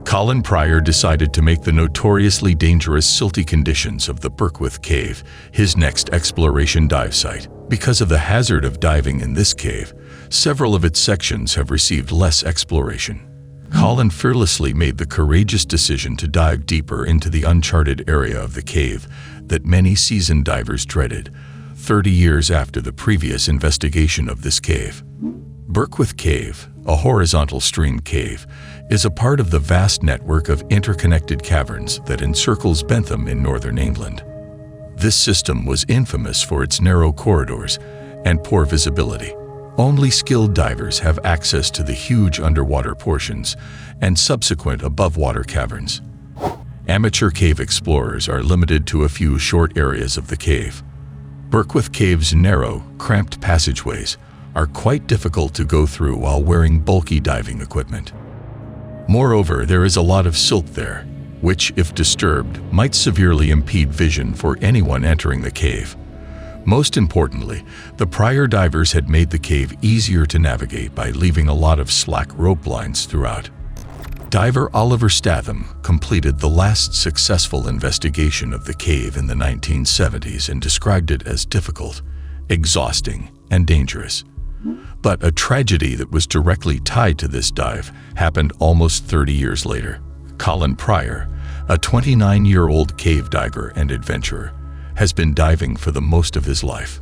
Colin Pryer decided to make the notoriously dangerous silty conditions of the Birkwith Cave his next exploration dive site. Because of the hazard of diving in this cave, several of its sections have received less exploration. Colin fearlessly made the courageous decision to dive deeper into the uncharted area of the cave that many seasoned divers dreaded, 30 years after the previous investigation of this cave. Birkwith Cave, a horizontal stream cave, is a part of the vast network of interconnected caverns that encircles Bentham in northern England. This system was infamous for its narrow corridors and poor visibility. Only skilled divers have access to the huge underwater portions and subsequent above-water caverns. Amateur cave explorers are limited to a few short areas of the cave. Birkwith Cave's narrow, cramped passageways are quite difficult to go through while wearing bulky diving equipment. Moreover, there is a lot of silt there, which, if disturbed, might severely impede vision for anyone entering the cave. Most importantly, the Pryor divers had made the cave easier to navigate by leaving a lot of slack rope lines throughout. Diver Oliver Statham completed the last successful investigation of the cave in the 1970s and described it as difficult, exhausting, and dangerous. But a tragedy that was directly tied to this dive happened almost 30 years later. Colin Pryer, a 29-year-old cave diver and adventurer, has been diving for the most of his life.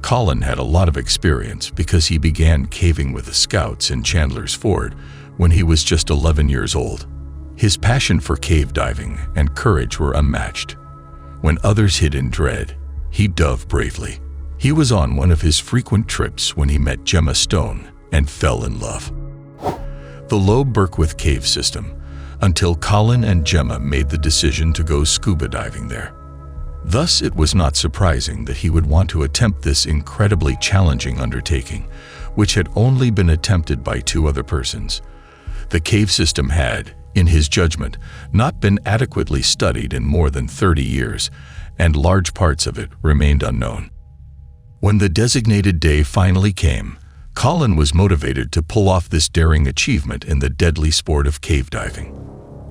Colin had a lot of experience because he began caving with the Scouts in Chandler's Ford when he was just 11 years old. His passion for cave diving and courage were unmatched. When others hid in dread, he dove bravely. He was on one of his frequent trips when he met Gemma Stone and fell in love. The low Birkwith Cave system, until Colin and Gemma made the decision to go scuba diving there. Thus, it was not surprising that he would want to attempt this incredibly challenging undertaking, which had only been attempted by 2 other persons. The cave system had, in his judgment, not been adequately studied in more than 30 years, and large parts of it remained unknown. When the designated day finally came, Colin was motivated to pull off this daring achievement in the deadly sport of cave diving.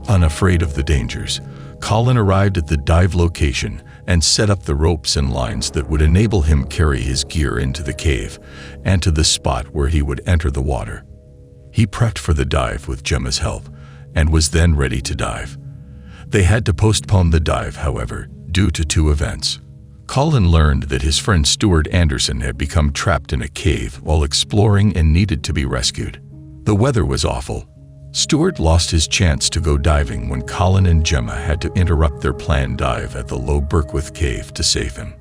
Unafraid of the dangers, Colin arrived at the dive location and set up the ropes and lines that would enable him carry his gear into the cave and to the spot where he would enter the water. He prepped for the dive with Gemma's help and was then ready to dive. They had to postpone the dive, however, due to 2 events. Colin learned that his friend Stuart Anderson had become trapped in a cave while exploring and needed to be rescued. The weather was awful. Stuart lost his chance to go diving when Colin and Gemma had to interrupt their planned dive at the low Birkwith Cave to save him.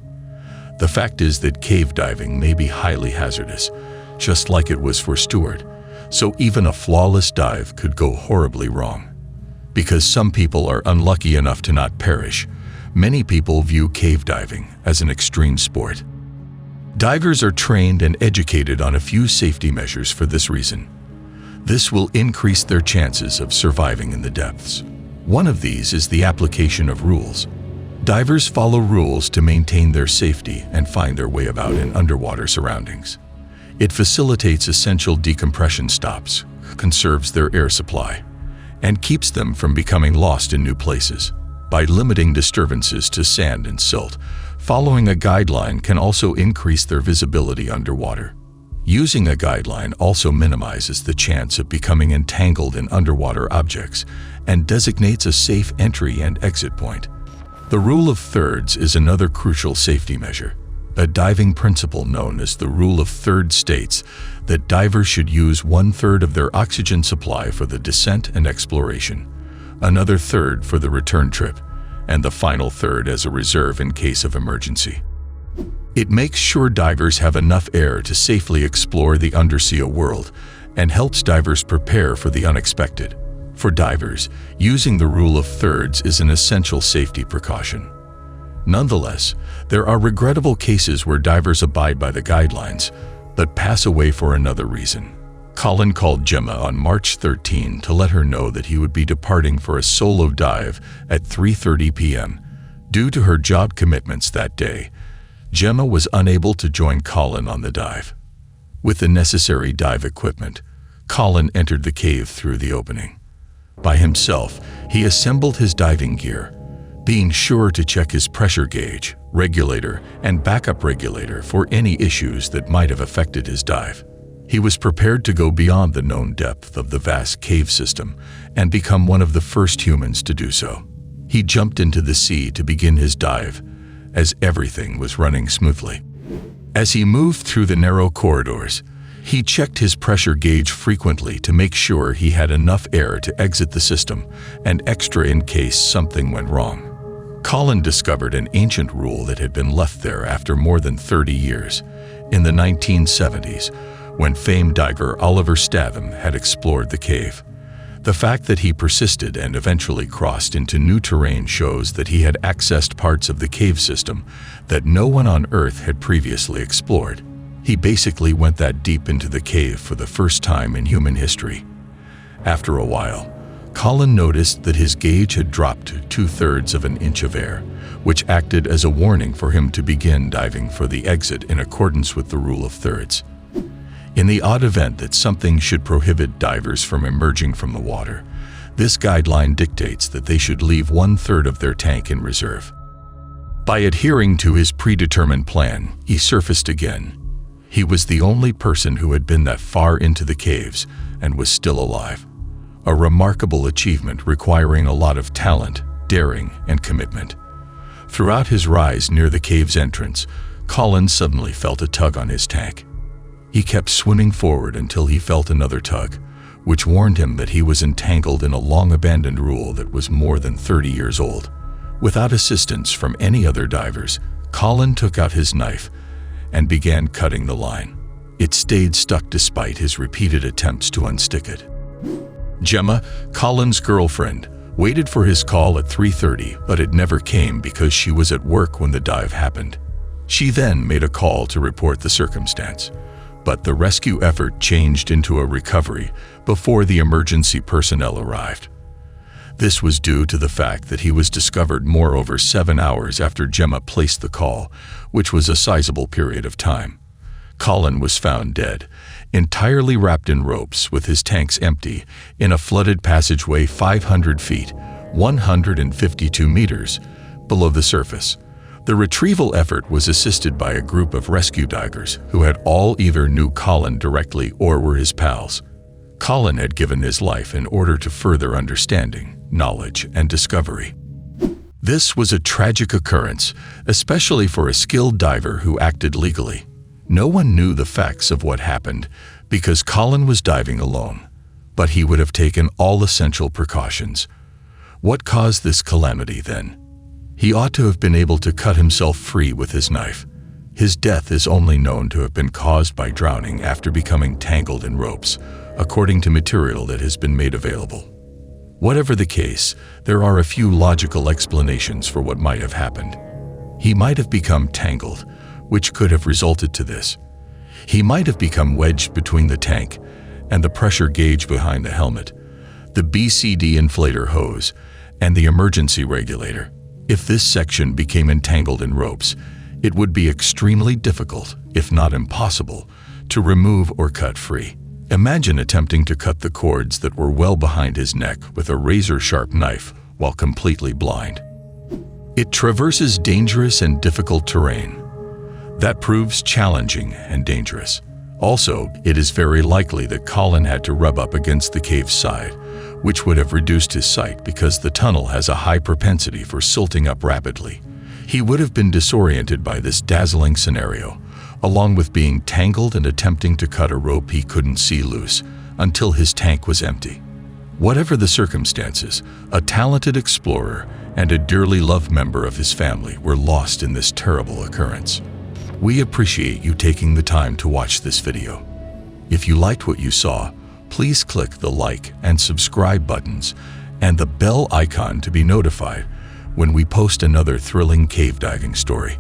The fact is that cave diving may be highly hazardous, just like it was for Stuart, so even a flawless dive could go horribly wrong. Because some people are unlucky enough to not perish, many people view cave diving as an extreme sport. Divers are trained and educated on a few safety measures for this reason. This will increase their chances of surviving in the depths. One of these is the application of rules. Divers follow rules to maintain their safety and find their way about in underwater surroundings. It facilitates essential decompression stops, conserves their air supply, and keeps them from becoming lost in new places. By limiting disturbances to sand and silt, following a guideline can also increase their visibility underwater. Using a guideline also minimizes the chance of becoming entangled in underwater objects and designates a safe entry and exit point. The rule of thirds is another crucial safety measure. A diving principle known as the rule of thirds states that divers should use 1/3 of their oxygen supply for the descent and exploration, another third for the return trip, and the final third as a reserve in case of emergency. It makes sure divers have enough air to safely explore the undersea world and helps divers prepare for the unexpected. For divers, using the rule of thirds is an essential safety precaution. Nonetheless, there are regrettable cases where divers abide by the guidelines, but pass away for another reason. Colin called Gemma on March 13 to let her know that he would be departing for a solo dive at 3:30 p.m. Due to her job commitments that day, Gemma was unable to join Colin on the dive. With the necessary dive equipment, Colin entered the cave through the opening. By himself, he assembled his diving gear, being sure to check his pressure gauge, regulator, and backup regulator for any issues that might have affected his dive. He was prepared to go beyond the known depth of the vast cave system and become one of the first humans to do so. He jumped into the sea to begin his dive, as everything was running smoothly. As he moved through the narrow corridors, he checked his pressure gauge frequently to make sure he had enough air to exit the system and extra in case something went wrong. Colin discovered an ancient rule that had been left there after more than 30 years, in the 1970s, when famed diver Oliver Statham had explored the cave. The fact that he persisted and eventually crossed into new terrain shows that he had accessed parts of the cave system that no one on Earth had previously explored. He basically went that deep into the cave for the first time in human history. After a while, Colin noticed that his gauge had dropped to 2/3 of an inch of air, which acted as a warning for him to begin diving for the exit in accordance with the rule of thirds. In the odd event that something should prohibit divers from emerging from the water, this guideline dictates that they should leave 1/3 of their tank in reserve. By adhering to his predetermined plan, he surfaced again. He was the only person who had been that far into the caves and was still alive. A remarkable achievement requiring a lot of talent, daring, and commitment. Throughout his rise near the cave's entrance, Colin suddenly felt a tug on his tank. He kept swimming forward until he felt another tug, which warned him that he was entangled in a long-abandoned rule that was more than 30 years old. Without assistance from any other divers, Colin took out his knife and began cutting the line. It stayed stuck despite his repeated attempts to unstick it. Gemma, Colin's girlfriend, waited for his call at 3:30, but it never came because she was at work when the dive happened. She then made a call to report the circumstance, but the rescue effort changed into a recovery before the emergency personnel arrived. This was due to the fact that he was discovered more over 7 hours after Gemma placed the call, which was a sizable period of time. Colin was found dead, entirely wrapped in ropes with his tanks empty, in a flooded passageway 500 feet, 152 meters, below the surface. The retrieval effort was assisted by a group of rescue divers who had all either knew Colin directly or were his pals. Colin had given his life in order to further understanding, knowledge, and discovery. This was a tragic occurrence, especially for a skilled diver who acted legally. No one knew the facts of what happened because Colin was diving alone, but he would have taken all essential precautions. What caused this calamity then? He ought to have been able to cut himself free with his knife. His death is only known to have been caused by drowning after becoming tangled in ropes, according to material that has been made available. Whatever the case, there are a few logical explanations for what might have happened. He might have become tangled, which could have resulted to this. He might have become wedged between the tank and the pressure gauge behind the helmet, the BCD inflator hose, and the emergency regulator. If this section became entangled in ropes, it would be extremely difficult, if not impossible, to remove or cut free. Imagine attempting to cut the cords that were well behind his neck with a razor-sharp knife while completely blind. It traverses dangerous and difficult terrain. That proves challenging and dangerous. Also, it is very likely that Colin had to rub up against the cave's side, which would have reduced his sight because the tunnel has a high propensity for silting up rapidly. He would have been disoriented by this dazzling scenario, along with being tangled and attempting to cut a rope he couldn't see loose until his tank was empty. Whatever the circumstances, a talented explorer and a dearly loved member of his family were lost in this terrible occurrence. We appreciate you taking the time to watch this video. If you liked what you saw, please click the like and subscribe buttons and the bell icon to be notified when we post another thrilling cave diving story.